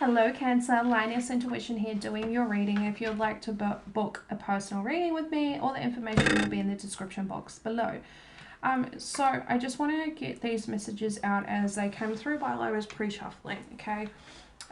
Hello Cancer, Lioness Intuition here doing your reading. If you'd like to book a personal reading with me, all the information will be in the description box below. So I just want to get these messages out as they came through while I was pre-shuffling, okay?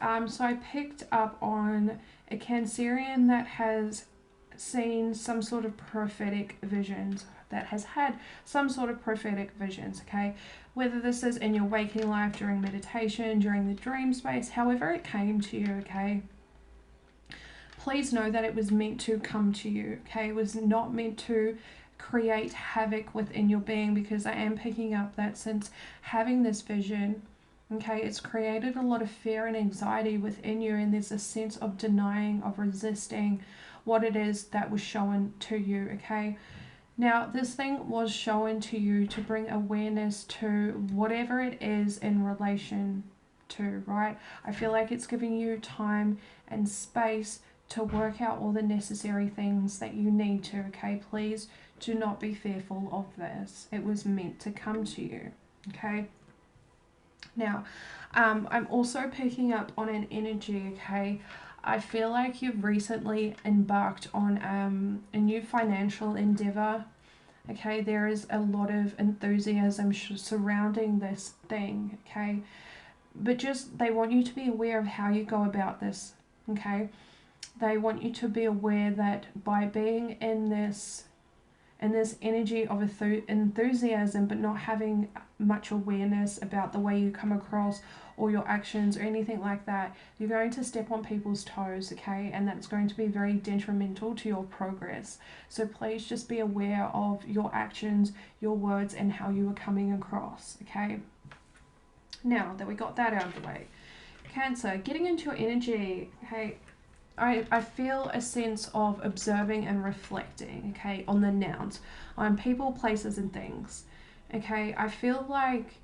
So I picked up on a Cancerian that has seen some sort of prophetic visions, that has had some sort of prophetic visions, okay? Whether this is in your waking life, during meditation, during the dream space, however it came to you, okay? Please know that it was meant to come to you, okay? It was not meant to create havoc within your being, because I am picking up that since having this vision, okay, it's created a lot of fear and anxiety within you, and there's a sense of denying, of resisting what it is that was shown to you, okay? Now, this thing was shown to you to bring awareness to whatever it is in relation to, right? I feel like it's giving you time and space to work out all the necessary things that you need to, okay? Please do not be fearful of this. It was meant to come to you, okay? Now, I'm also picking up on an energy, okay? I feel like you've recently embarked on a new financial endeavor. Okay, there is a lot of enthusiasm surrounding this thing, okay? But just, they want you to be aware of how you go about this, okay? They want you to be aware that by being in this energy of enthusiasm but not having much awareness about the way you come across or your actions or anything like that, you're going to step on people's toes, okay? And that's going to be very detrimental to your progress. So please just be aware of your actions, your words, and how you are coming across, okay? Now that we got that out of the way, Cancer, getting into your energy, okay? I feel a sense of observing and reflecting, okay, on the nouns, on people, places, and things, okay? I feel like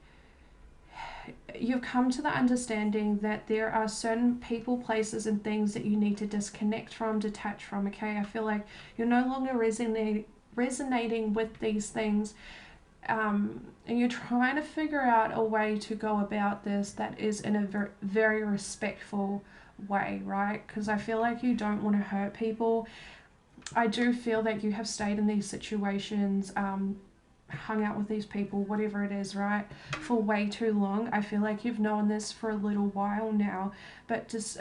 you've come to the understanding that there are certain people, places, and things that you need to disconnect from, detach from, okay? I feel like you're no longer resonating with these things, and you're trying to figure out a way to go about this that is in a very respectful way, right? Because I feel like you don't want to hurt people. I do feel that you have stayed in these situations, hung out with these people, whatever it is, right, for way too long. I feel like you've known this for a little while now, but just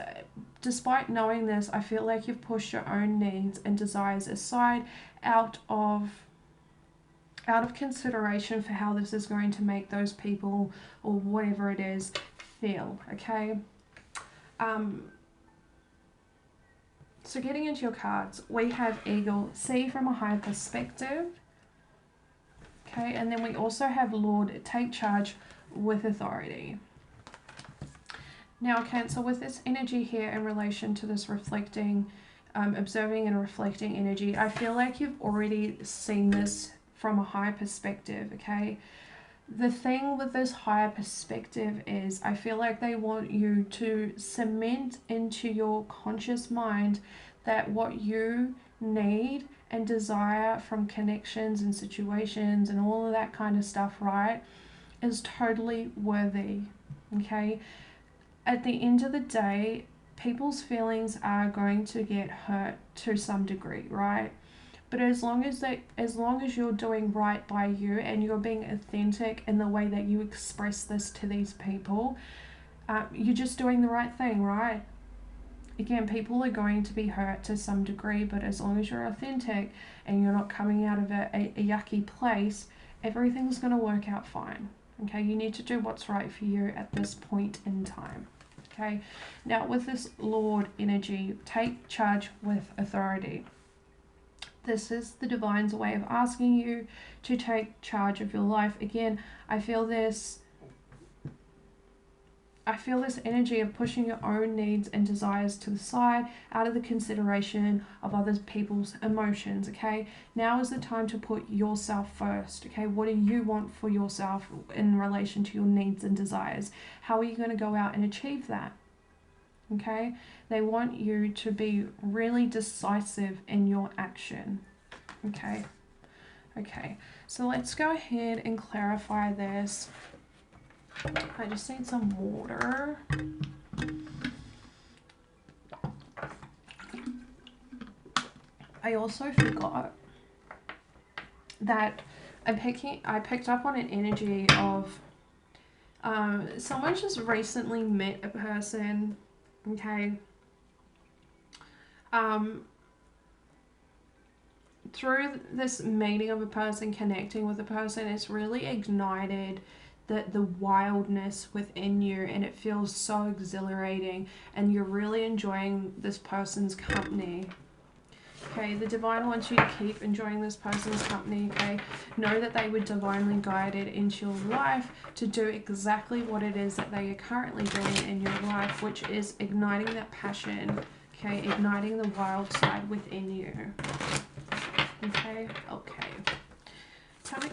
despite knowing this, I feel like you've pushed your own needs and desires aside out of consideration for how this is going to make those people or whatever it is feel, okay? So getting into your cards, we have Eagle, see from a higher perspective, okay, and then we also have Lord, take charge with authority. Now Cancer, with this energy here in relation to this reflecting, observing and reflecting energy, I feel like you've already seen this from a higher perspective, okay? The thing with this higher perspective is I feel like they want you to cement into your conscious mind that what you need and desire from connections and situations and all of that kind of stuff, right, is totally worthy, okay? At the end of the day, people's feelings are going to get hurt to some degree, right? But as long as you're doing right by you and you're being authentic in the way that you express this to these people, you're just doing the right thing, right? Again, people are going to be hurt to some degree, but as long as you're authentic and you're not coming out of a yucky place, everything's going to work out fine. Okay, you need to do what's right for you at this point in time. Okay, now with this Lord energy, take charge with authority. This is the divine's way of asking you to take charge of your life. Again, I feel this energy of pushing your own needs and desires to the side out of the consideration of other people's emotions, okay? Now is the time to put yourself first, okay? What do you want for yourself in relation to your needs and desires? How are you going to go out and achieve that? Okay, they want you to be really decisive in your action. Okay, so let's go ahead and clarify this. I just need some water. I also forgot that I picked up on an energy of someone just recently met a person, okay, through this meeting of a person, connecting with a person, it's really ignited the wildness within you, and it feels so exhilarating, and you're really enjoying this person's company. Okay, the divine wants you to keep enjoying this person's company, okay? Know that they were divinely guided into your life to do exactly what it is that they are currently doing in your life, which is igniting that passion, okay? Igniting the wild side within you. Okay. Tell me,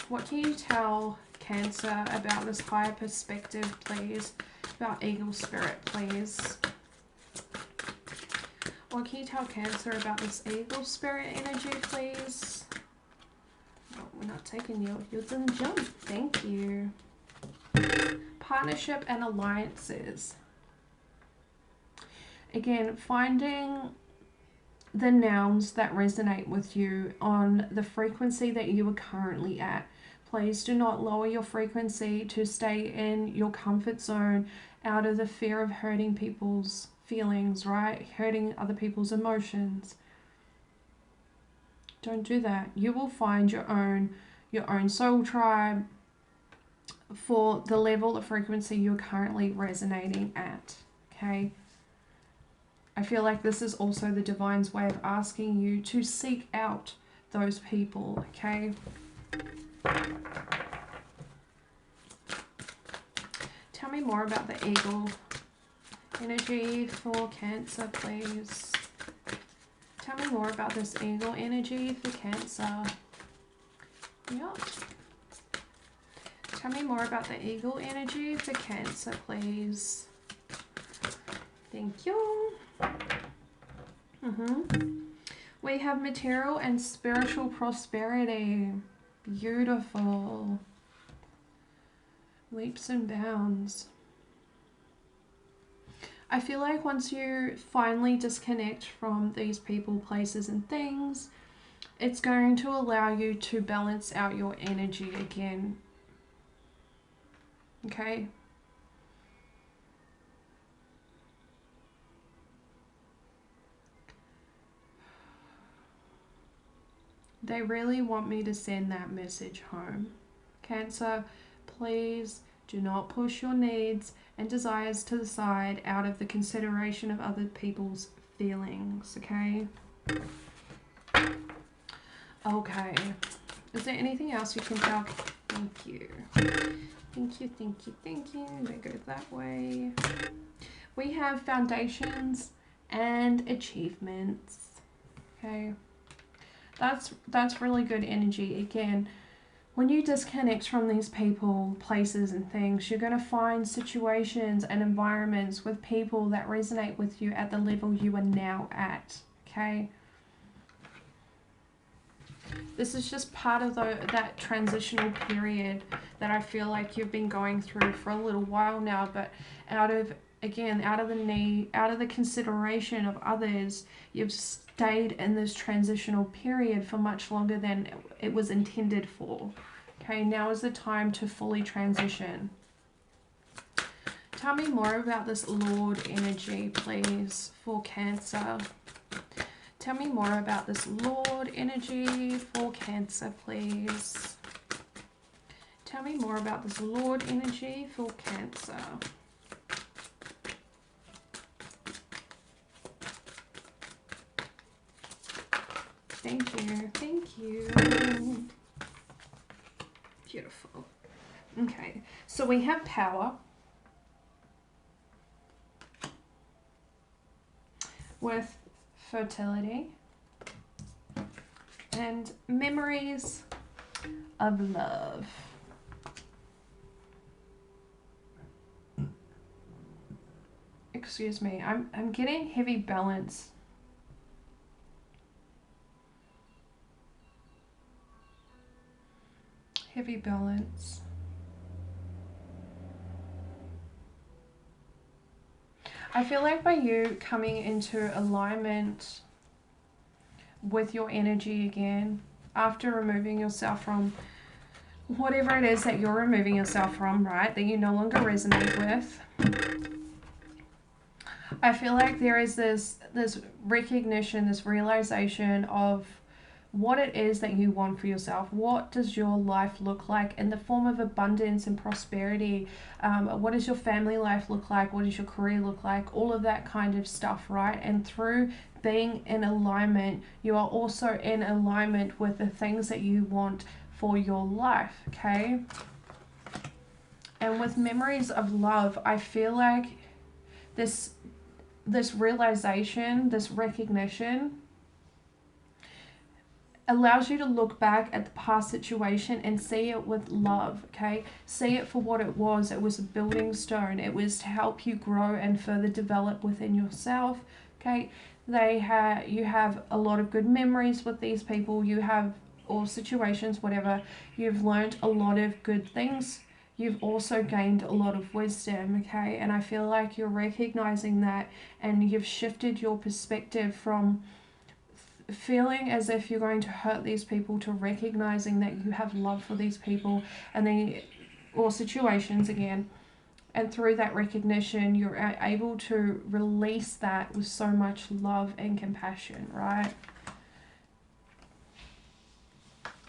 what can you tell Cancer about this higher perspective, please? About eagle spirit, please. What can you tell Cancer about this eagle spirit energy, please? Oh, we're not taking you didn't jump. Thank you. Partnership and alliances. Again, finding the nouns that resonate with you on the frequency that you are currently at. Please do not lower your frequency to stay in your comfort zone out of the fear of hurting people's feelings, right? Hurting other people's emotions. Don't do that. You will find your own soul tribe for the level of frequency you're currently resonating at, okay? I feel like this is also the divine's way of asking you to seek out those people, okay? Tell me more about the eagle energy for Cancer, please. Tell me more about this eagle energy for Cancer. Yep. Tell me more about the eagle energy for Cancer, please. Thank you. We have material and spiritual prosperity. Beautiful. Leaps and bounds. I feel like once you finally disconnect from these people, places, and things, it's going to allow you to balance out your energy again. Okay? They really want me to send that message home. Cancer, please do not push your needs and desires to the side out of the consideration of other people's feelings, okay? Okay. Is there anything else you can tell? Thank you. Thank you, thank you, thank you. They go that way. We have foundations and achievements. Okay. That's really good energy. Again, when you disconnect from these people, places, and things, you're going to find situations and environments with people that resonate with you at the level you are now at, okay? This is just part of that transitional period that I feel like you've been going through for a little while now, but out of the consideration of others, you've stayed in this transitional period for much longer than it was intended for. Okay, now is the time to fully transition. Tell me more about this Lord energy, please, for Cancer. Tell me more about this Lord energy for Cancer, please. Tell me more about this Lord energy for Cancer. Thank you. Thank you. Beautiful. Okay, so we have power with fertility and memories of love. Excuse me, I'm getting heavy balance. Heavy balance. I feel like by you coming into alignment with your energy again, after removing yourself from whatever it is that you're removing yourself from, right, that you no longer resonate with, I feel like there is this recognition, this realization of what it is that you want for yourself. What does your life look like in the form of abundance and prosperity? What does your family life look like? What does your career look like? All of that kind of stuff, right? And through being in alignment, you are also in alignment with the things that you want for your life, okay? And with memories of love, I feel like this realization, this recognition allows you to look back at the past situation and see it with love, okay? See it for what it was. It was a building stone. It was to help you grow and further develop within yourself, okay? You have a lot of good memories with these people. You have, or situations, whatever. You've learned a lot of good things. You've also gained a lot of wisdom, okay? And I feel like you're recognizing that, and you've shifted your perspective from feeling as if you're going to hurt these people to recognizing that you have love for these people or situations again. And through that recognition, you're able to release that with so much love and compassion, right?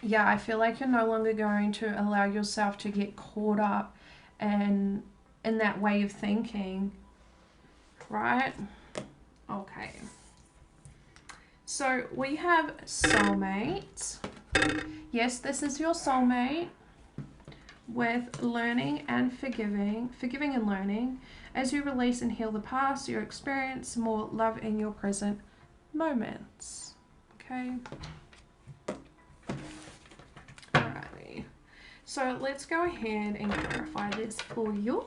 Yeah, I feel like you're no longer going to allow yourself to get caught up in that way of thinking, right? Okay. So we have soulmate. Yes, this is your soulmate with learning and forgiving and learning. As you release and heal the past, you experience more love in your present moments. Okay. Alrighty. So let's go ahead and clarify this for you.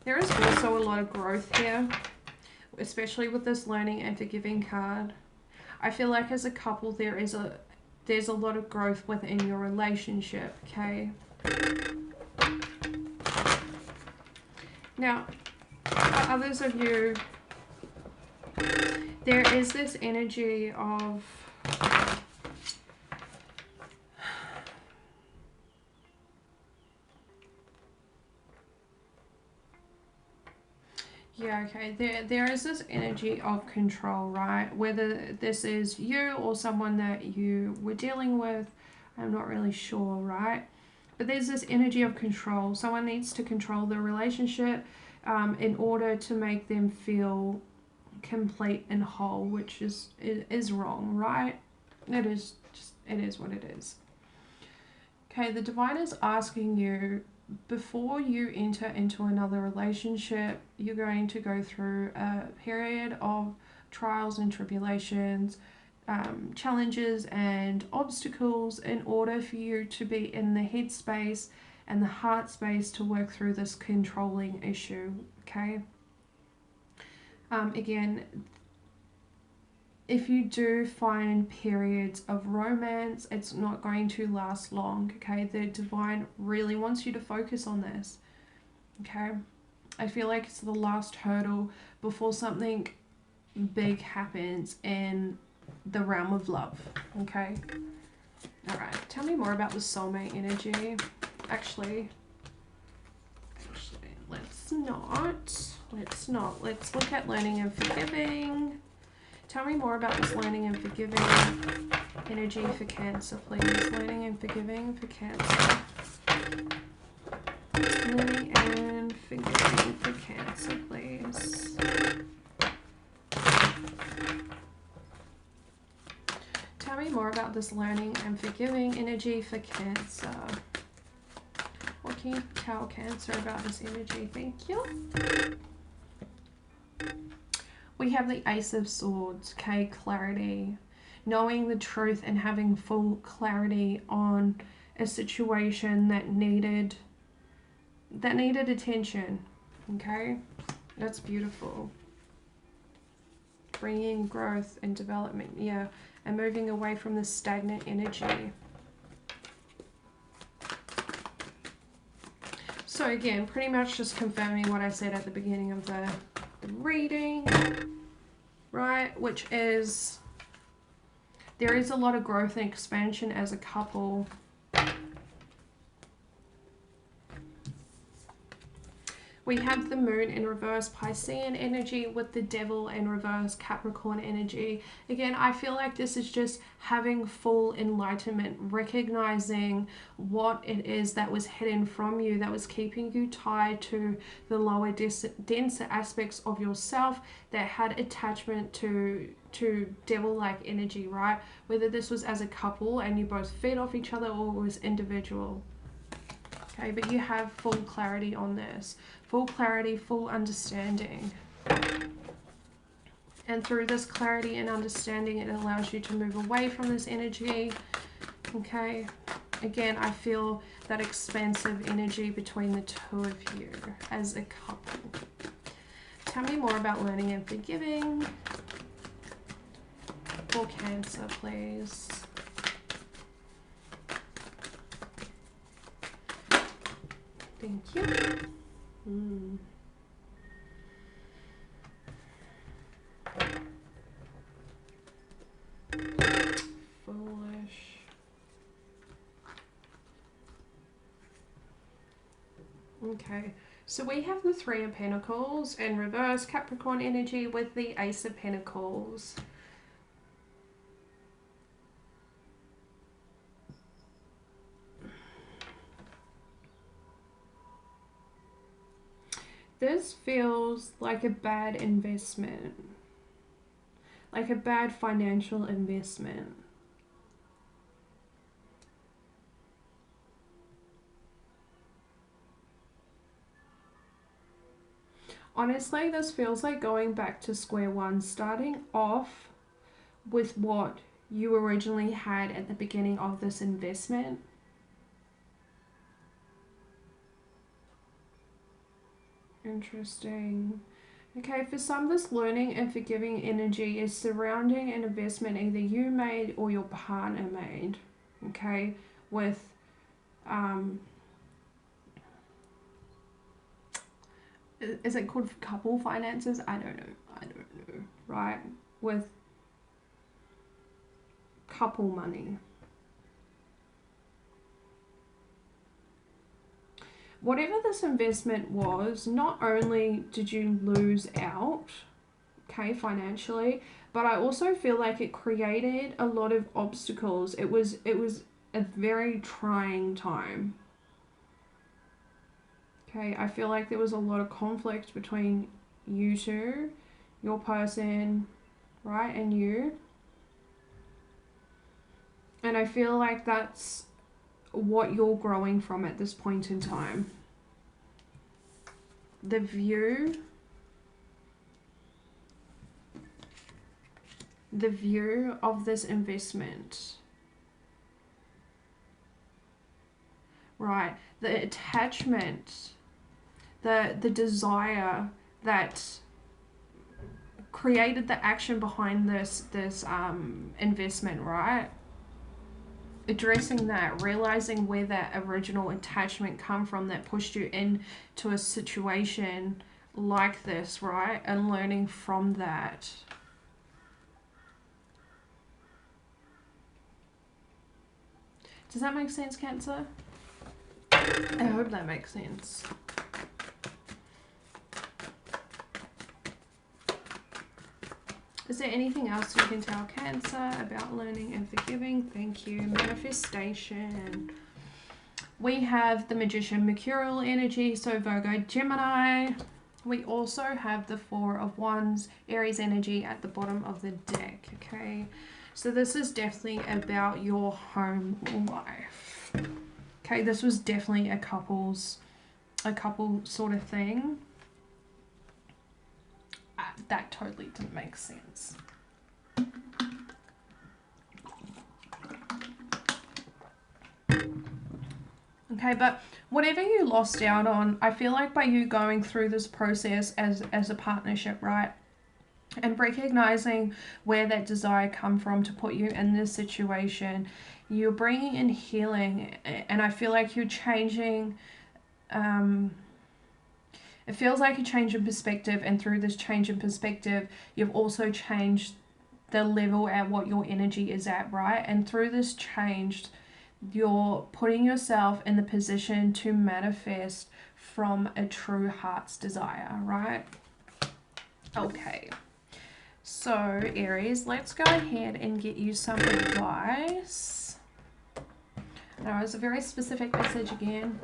There is also a lot of growth here, especially with this learning and forgiving card. I feel like as a couple there's a lot of growth within your relationship, okay? Now, for others of you, there is this energy of yeah, okay. There is this energy of control, right? Whether this is you or someone that you were dealing with, I'm not really sure, right? But there's this energy of control. Someone needs to control the relationship in order to make them feel complete and whole, which is wrong, right? It is what it is. Okay, the divine is asking you, before you enter into another relationship, you're going to go through a period of trials and tribulations, challenges and obstacles in order for you to be in the headspace and the heart space to work through this controlling issue, okay? Again, if you do find periods of romance, it's not going to last long, okay? The divine really wants you to focus on this, okay? I feel like it's the last hurdle before something big happens in the realm of love, okay? All right, tell me more about the soulmate energy. Actually, let's not. Let's look at learning and forgiving. Tell me more about this learning and forgiving energy for Cancer, please. Learning and forgiving for Cancer. Learning and forgiving for Cancer, please. Tell me more about this learning and forgiving energy for Cancer. What can you tell Cancer about this energy? Thank you. We have the Ace of Swords, okay, clarity. Knowing the truth and having full clarity on a situation that needed attention, okay? That's beautiful. Bringing growth and development, yeah, and moving away from the stagnant energy. So again, pretty much just confirming what I said at the beginning of the the reading, right? Which is, there is a lot of growth and expansion as a couple. We have the moon in reverse Piscean energy with the devil in reverse Capricorn energy. Again, I feel like this is just having full enlightenment, recognizing what it is that was hidden from you, that was keeping you tied to the lower, denser aspects of yourself that had attachment to devil-like energy, right? Whether this was as a couple and you both fed off each other or it was individual. Okay, but you have full clarity on this. Full clarity, full understanding. And through this clarity and understanding, it allows you to move away from this energy. Okay, again, I feel that expansive energy between the two of you as a couple. Tell me more about learning and forgiving. For Cancer, please. Thank you. Foolish. Okay, so we have the Three of Pentacles in reverse Capricorn energy with the Ace of Pentacles. This feels like a bad investment, like a bad financial investment. Honestly, this feels like going back to square one, starting off with what you originally had at the beginning of this investment. Interesting. Okay, for some, this learning and forgiving energy is surrounding an investment either you made or your partner made. Okay, with is it called couple finances? I don't know, right? With couple money. Whatever this investment was, not only did you lose out, okay, financially, but I also feel like it created a lot of obstacles. It was a very trying time. Okay, I feel like there was a lot of conflict between you two, your person, right, and you. And I feel like that's what you're growing from at this point in time. The view of this investment, right? The attachment, the desire that created the action behind this investment, right? Addressing that, realizing where that original attachment come from that pushed you into a situation like this, right? And learning from that. Does that make sense, Cancer? I hope that makes sense. Is there anything else you can tell Cancer about learning and forgiving? Thank you. Manifestation. We have the Magician, Mercurial energy, so Virgo, Gemini. We also have the Four of Wands, Aries energy at the bottom of the deck, okay? So this is definitely about your home life. Okay, this was definitely a couple sort of thing. That totally didn't make sense. Okay, but whatever you lost out on, I feel like by you going through this process as a partnership, right? And recognizing where that desire come from to put you in this situation, you're bringing in healing, and I feel like you're changing It feels like a change in perspective, and through this change in perspective, you've also changed the level at what your energy is at, right? And through this change, you're putting yourself in the position to manifest from a true heart's desire, right? Okay. So, Aries, let's go ahead and get you some advice. Now, it's a very specific message again.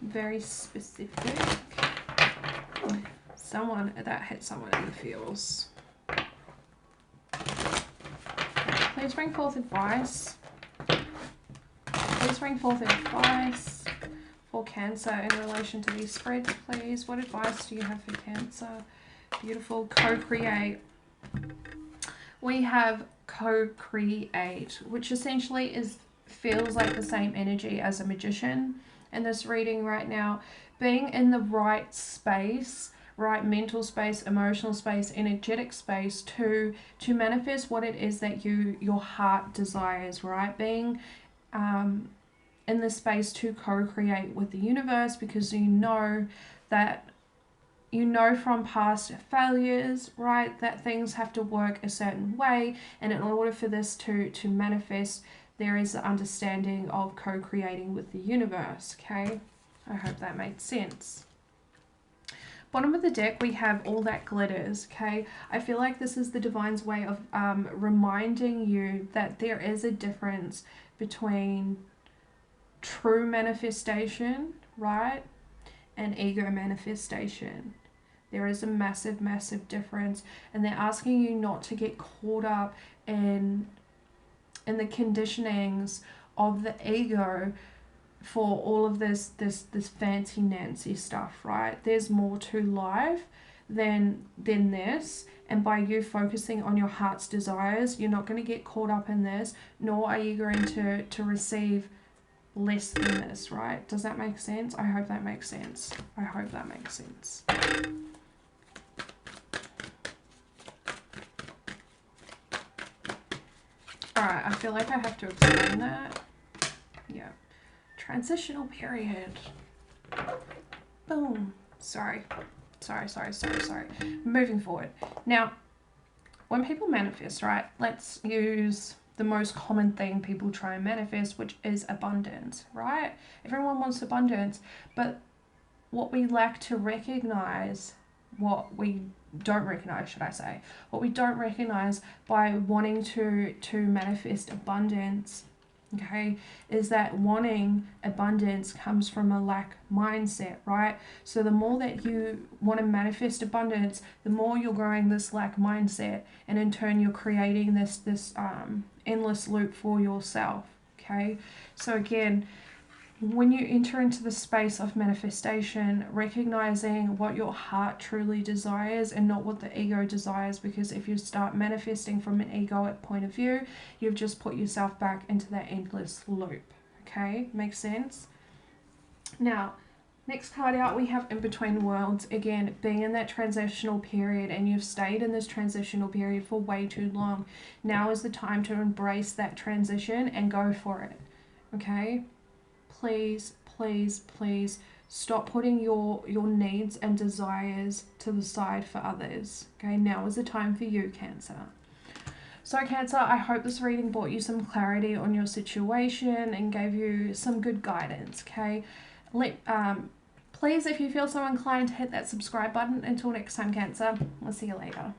Very specific. Someone that hit someone in the feels. Please bring forth advice. Please bring forth advice for Cancer in relation to these spreads, please. What advice do you have for Cancer? Beautiful. Co-create. We have co-create, which essentially feels like the same energy as a magician in this reading right now. Being in the right space, right mental space, emotional space, energetic space to manifest what it is that your heart desires, right? Being in the space to co-create with the universe, because you know from past failures, right, that things have to work a certain way, and in order for this to manifest, there is the understanding of co-creating with the universe. Okay, I hope that made sense. Bottom of the deck, we have all that glitters. Okay, I feel like this is the divine's way of reminding you that there is a difference between true manifestation, right, and ego manifestation. There is a massive, massive difference, and they're asking you not to get caught up in the conditionings of the ego for all of this fancy Nancy stuff, right? There's more to life than this, and by you focusing on your heart's desires, you're not going to get caught up in this, nor are you going to receive less than this, right? Does that make sense? I hope that makes sense. I hope that makes sense. Alright, I feel like I have to explain that. Yeah. Transitional period. Boom. Sorry. Moving forward. Now, when people manifest, right, let's use the most common thing people try and manifest, which is abundance, right? Everyone wants abundance, but what we lack to recognize, what we don't recognize, should I say, what we don't recognize by wanting to manifest abundance, okay, is that wanting abundance comes from a lack mindset, right? So the more that you want to manifest abundance, the more you're growing this lack mindset, and in turn you're creating this endless loop for yourself. Okay, so again, when you enter into the space of manifestation, recognizing what your heart truly desires and not what the ego desires, because if you start manifesting from an egoic point of view, you've just put yourself back into that endless loop. Okay, makes sense? Now, next card out, we have In Between Worlds. Again, being in that transitional period, and you've stayed in this transitional period for way too long. Now is the time to embrace that transition and go for it. Okay? Please, please, please stop putting your needs and desires to the side for others. Okay, now is the time for you, Cancer. So Cancer, I hope this reading brought you some clarity on your situation and gave you some good guidance. Okay, please, if you feel so inclined, hit that subscribe button. Until next time, Cancer, I'll see you later.